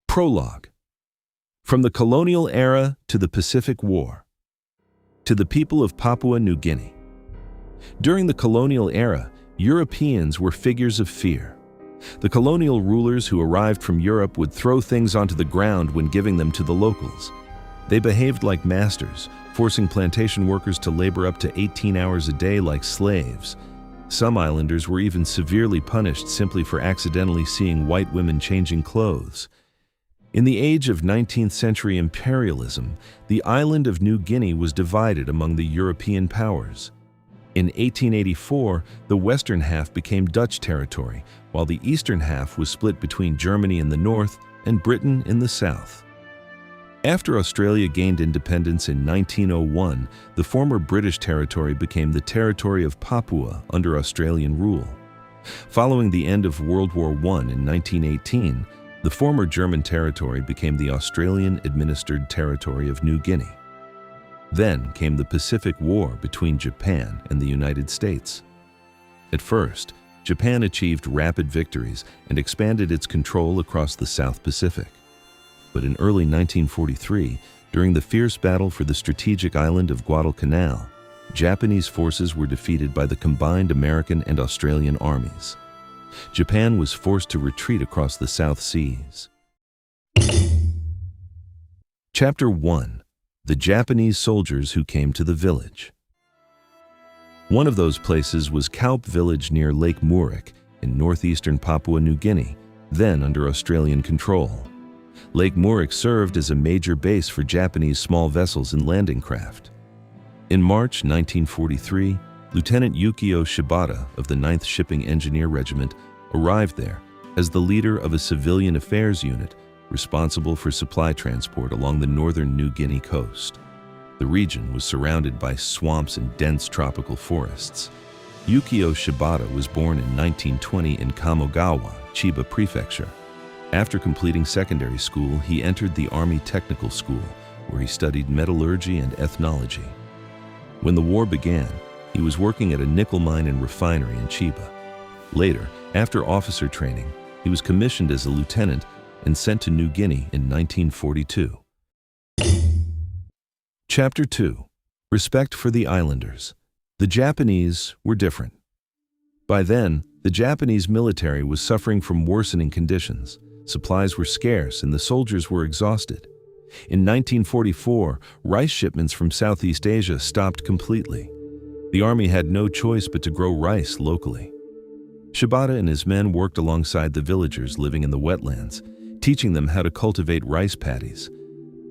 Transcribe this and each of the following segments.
Prologue. From the colonial era to the Pacific War. To the people of Papua New Guinea. During the colonial era, Europeans were figures of fear. The colonial rulers who arrived from Europe would throw things onto the ground when giving them to the locals. They behaved like masters, forcing plantation workers to labor up to 18 hours a day like slaves. Some islanders were even severely punished simply for accidentally seeing white women changing clothes. In the age of 19th century imperialism, the island of New Guinea was divided among the European powers. In 1884, the western half became Dutch territory, while the eastern half was split between Germany in the north and Britain in the south. After Australia gained independence in 1901, the former British territory became the territory of Papua under Australian rule. Following the end of World War I in 1918, the former German territory became the Australian-administered territory of New Guinea. Then came the Pacific War between Japan and the United States. At first, Japan achieved rapid victories and expanded its control across the South Pacific. But in early 1943, during the fierce battle for the strategic island of Guadalcanal, Japanese forces were defeated by the combined American and Australian armies. Japan was forced to retreat across the South Seas. Chapter 1. The Japanese soldiers who came to the village. One of those places was Kaup Village near Lake Murick in northeastern Papua New Guinea, then under Australian control. Lake Murick served as a major base for Japanese small vessels and landing craft. In March 1943, Lieutenant Yukio Shibata of the 9th Shipping Engineer Regiment arrived there as the leader of a civilian affairs unit responsible for supply transport along the northern New Guinea coast. The region was surrounded by swamps and dense tropical forests. Yukio Shibata was born in 1920 in Kamogawa, Chiba Prefecture. After completing secondary school, he entered the Army Technical School, where he studied metallurgy and ethnology. When the war began, he was working at a nickel mine and refinery in Chiba. Later, after officer training, he was commissioned as a lieutenant and sent to New Guinea in 1942. Chapter 2. Respect for the Islanders. The Japanese were different. By then, the Japanese military was suffering from worsening conditions. Supplies were scarce and the soldiers were exhausted. In 1944, rice shipments from Southeast Asia stopped completely. The army had no choice but to grow rice locally. Shibata and his men worked alongside the villagers living in the wetlands, teaching them how to cultivate rice paddies.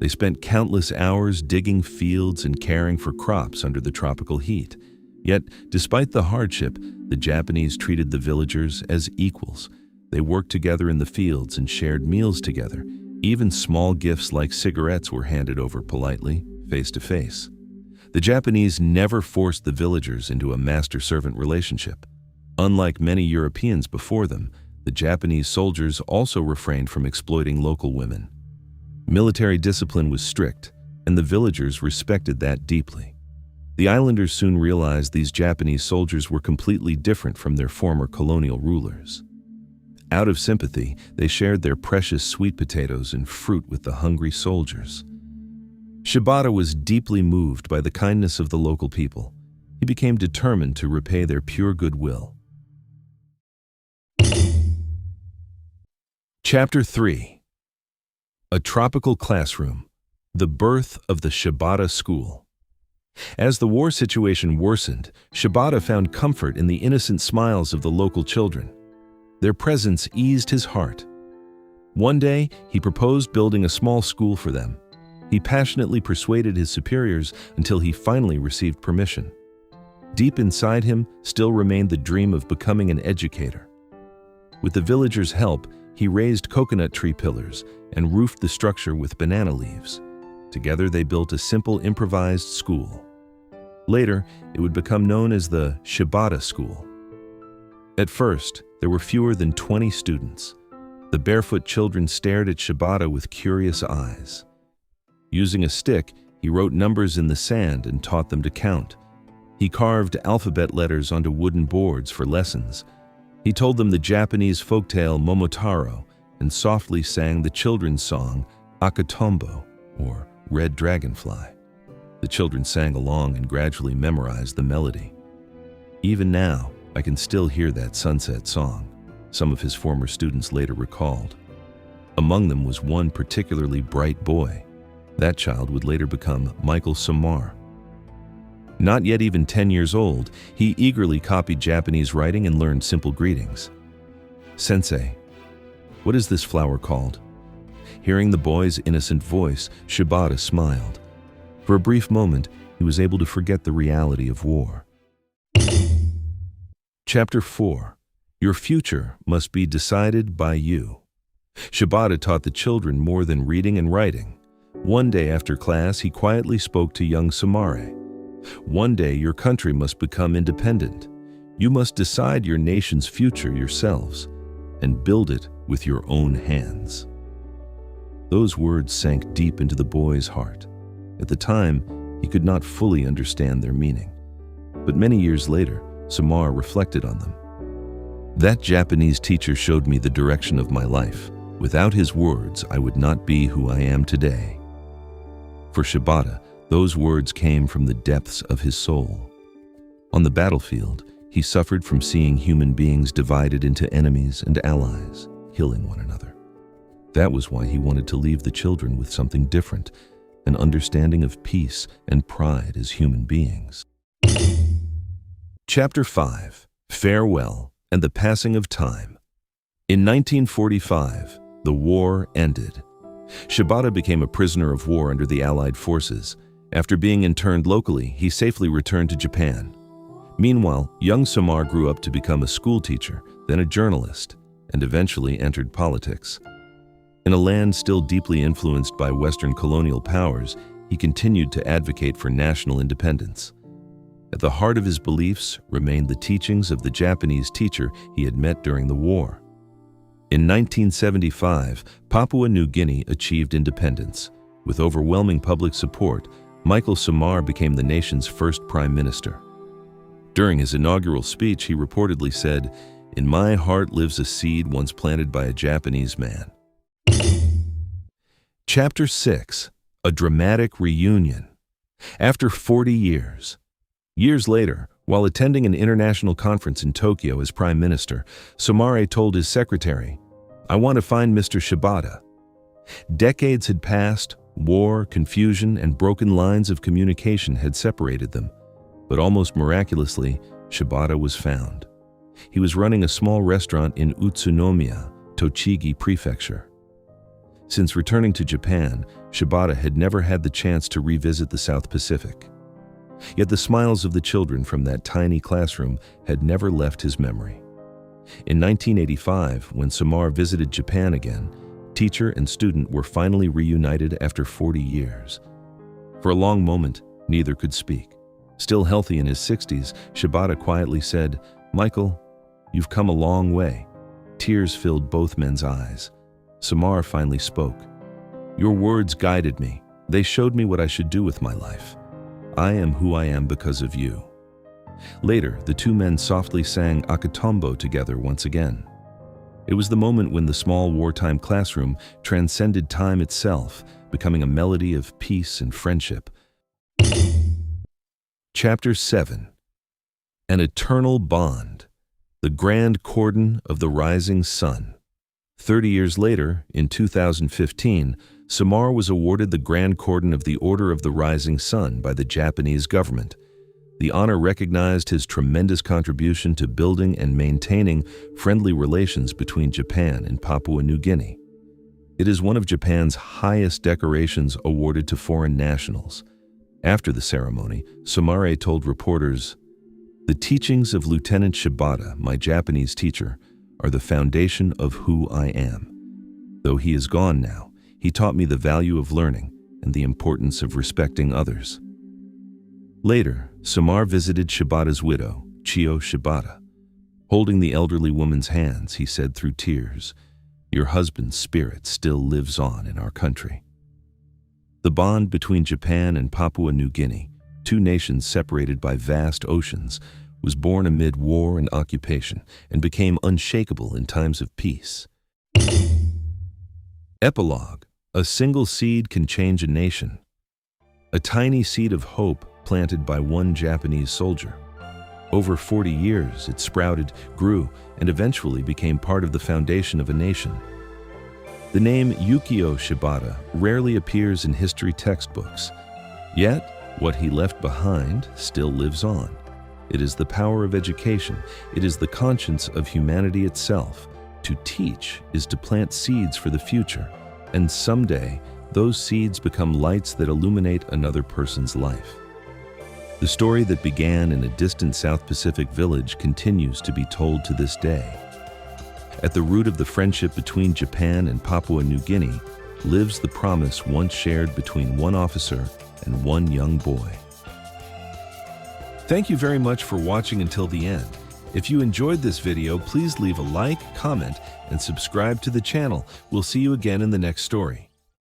They spent countless hours digging fields and caring for crops under the tropical heat. Yet, despite the hardship, the Japanese treated the villagers as equals. They worked together in the fields and shared meals together. Even small gifts like cigarettes were handed over politely, face to face. The Japanese never forced the villagers into a master-servant relationship. Unlike many Europeans before them, the Japanese soldiers also refrained from exploiting local women. Military discipline was strict, and the villagers respected that deeply. The islanders soon realized these Japanese soldiers were completely different from their former colonial rulers. Out of sympathy, they shared their precious sweet potatoes and fruit with the hungry soldiers. Shibata was deeply moved by the kindness of the local people. He became determined to repay their pure goodwill. Chapter 3. A Tropical Classroom. The Birth of the Shibata School. As the war situation worsened, Shibata found comfort in the innocent smiles of the local children. Their presence eased his heart. One day, he proposed building a small school for them. He passionately persuaded his superiors until he finally received permission. Deep inside him still remained the dream of becoming an educator. With the villagers' help, he raised coconut tree pillars and roofed the structure with banana leaves. Together they built a simple improvised school. Later, it would become known as the Shibata School. At first, there were fewer than 20 students. The barefoot children stared at Shibata with curious eyes. Using a stick, he wrote numbers in the sand and taught them to count. He carved alphabet letters onto wooden boards for lessons. He told them the Japanese folktale Momotaro and softly sang the children's song, Akatombo, or Red Dragonfly. The children sang along and gradually memorized the melody. Even now, I can still hear that sunset song, some of his former students later recalled. Among them was one particularly bright boy. That child would later become Michael Somare. Not yet even 10 years old, he eagerly copied Japanese writing and learned simple greetings. "Sensei, what is this flower called?" Hearing the boy's innocent voice, Shibata smiled. For a brief moment, he was able to forget the reality of war. Chapter 4. Your future must be decided by you. Shibata taught the children more than reading and writing. One day after class, he quietly spoke to young Somare. "One day your country must become independent. You must decide your nation's future yourselves and build it with your own hands." Those words sank deep into the boy's heart. At the time, he could not fully understand their meaning. But many years later, Somare reflected on them. "That Japanese teacher showed me the direction of my life. Without his words, I would not be who I am today." For Shibata, those words came from the depths of his soul. On the battlefield, he suffered from seeing human beings divided into enemies and allies, killing one another. That was why he wanted to leave the children with something different, an understanding of peace and pride as human beings. Chapter 5. Farewell and the Passing of Time. In 1945, the war ended. Shibata became a prisoner of war under the Allied forces. After being interned locally, he safely returned to Japan. Meanwhile, young Somare grew up to become a schoolteacher, then a journalist, and eventually entered politics. In a land still deeply influenced by Western colonial powers, he continued to advocate for national independence. At the heart of his beliefs remained the teachings of the Japanese teacher he had met during the war. In 1975, Papua New Guinea achieved independence. With overwhelming public support, Michael Somare became the nation's first prime minister. During his inaugural speech, he reportedly said, "In my heart lives a seed once planted by a Japanese man." Chapter 6. A Dramatic Reunion. After 40 years. Years later, while attending an international conference in Tokyo as prime minister, Somare told his secretary, "I want to find Mr. Shibata." Decades had passed, war, confusion, and broken lines of communication had separated them. But almost miraculously, Shibata was found. He was running a small restaurant in Utsunomiya, Tochigi Prefecture. Since returning to Japan, Shibata had never had the chance to revisit the South Pacific. Yet the smiles of the children from that tiny classroom had never left his memory. In 1985, when Somare visited Japan again, teacher and student were finally reunited after 40 years. For a long moment, neither could speak. Still healthy in his 60s, Shibata quietly said, "Michael, you've come a long way." Tears filled both men's eyes. Somare finally spoke. "Your words guided me. They showed me what I should do with my life. I am who I am because of you." Later, the two men softly sang Akatombo together once again. It was the moment when the small wartime classroom transcended time itself, becoming a melody of peace and friendship. Chapter 7. An Eternal Bond. The Grand Cordon of the Rising Sun. 30 years later, in 2015, Somare was awarded the Grand Cordon of the Order of the Rising Sun by the Japanese government. The honor recognized his tremendous contribution to building and maintaining friendly relations between Japan and Papua New Guinea. It is one of Japan's highest decorations awarded to foreign nationals. After the ceremony, Somare told reporters, "The teachings of Lieutenant Shibata, my Japanese teacher, are the foundation of who I am. Though he is gone now, he taught me the value of learning and the importance of respecting others." Later, Somare visited Shibata's widow, Yukio Shibata. Holding the elderly woman's hands, he said through tears, "Your husband's spirit still lives on in our country." The bond between Japan and Papua New Guinea, two nations separated by vast oceans, was born amid war and occupation and became unshakable in times of peace. Epilogue: a single seed can change a nation. A tiny seed of hope planted by one Japanese soldier. Over 40 years, it sprouted, grew, and eventually became part of the foundation of a nation. The name Yukio Shibata rarely appears in history textbooks, yet what he left behind still lives on. It is the power of education. It is the conscience of humanity itself. To teach is to plant seeds for the future, and someday those seeds become lights that illuminate another person's life. The story that began in a distant South Pacific village continues to be told to this day. At the root of the friendship between Japan and Papua New Guinea lives the promise once shared between one officer and one young boy. Thank you very much for watching until the end. If you enjoyed this video, please leave a like, comment, and subscribe to the channel. We'll see you again in the next story.